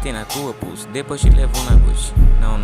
bater na tua, pulso, depois te levo na bucha. Não.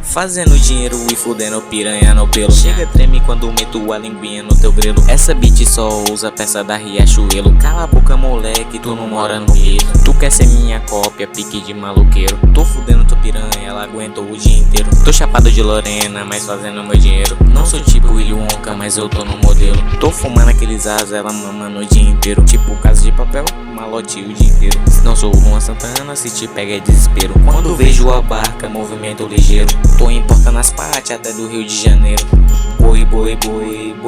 Fazendo dinheiro e fudendo piranha no pelo. Chega, treme quando meto a linguinha no teu grelo. Essa beat só usa peça da Riachuelo. Cala a boca, moleque, tu não mora no gueto. Tu quer ser minha cópia, pique de maluqueiro. Tô fudendo tua piranha, ela aguentou o dia inteiro. Tô chapado de Lorena, mas fazendo meu dinheiro. Não sou tipo Willy Wonka, mas eu tô no modelo. Tô fumando aqueles asas, ela mamando o dia inteiro. Tipo Casa de Papel, malote o dia inteiro. Não sou o Luan Santana, se te pega é desespero. Quando vejo a barca, movimento ligeiro. Tô importando as partes até do Rio de Janeiro. Boi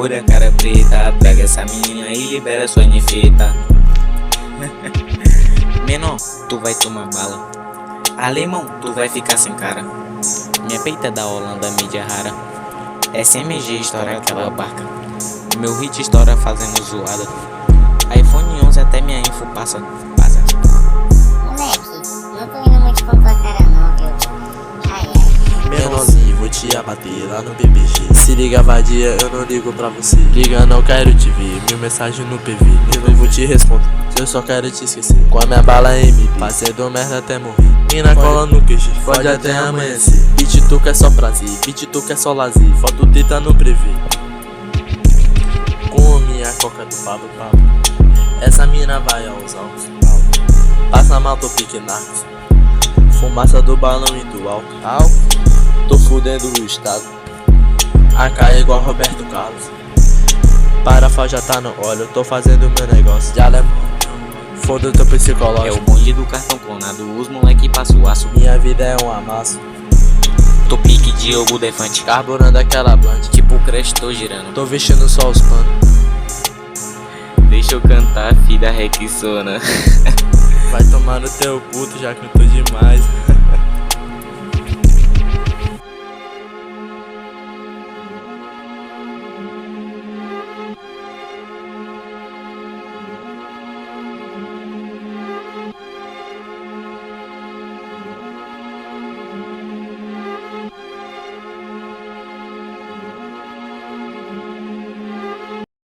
da cara preta. Pega essa menina e libera sua nefeta. Menor, tu vai tomar bala. Alemão, tu vai ficar sem cara. Minha peita é da Holanda, mídia rara. SMG estoura aquela barca. Meu hit estoura fazendo zoada. iPhone 11 até minha info passa. Moleque, não tô indo muito com tua cara não, viu? Menorzinho, vou te abater lá no BBG. Se liga vadia, eu não ligo pra você. Liga, não quero te ver, mil mensagens no PV. Eu não vou te responder, eu só quero te esquecer. Com a minha bala MP, passei do merda até morrer. Mina cola no QG, pode até amanhecer. Beat tu quer só prazer, beat tu quer só lazer. Foto teta no prevê. Com a minha coca do Pablo. Essa mina vai aos altos. Passa mal, tô pique narcos. Fumaça do balão e do álcool. Tô fudendo o estado. AK é igual Roberto Carlos. Parafa já tá no óleo. Tô fazendo meu negócio de alemão. Foda o teu psicológico. É o bonde do cartão clonado. Os moleque passa o aço. Minha vida é um amasso. Tô pique Diogo Defante. Carburando aquela blunt. Tipo Crush, tô girando. Tô vestindo só os panos. Deixa eu cantar, filha Rexona. Vai tomar no teu puto, já cantou demais.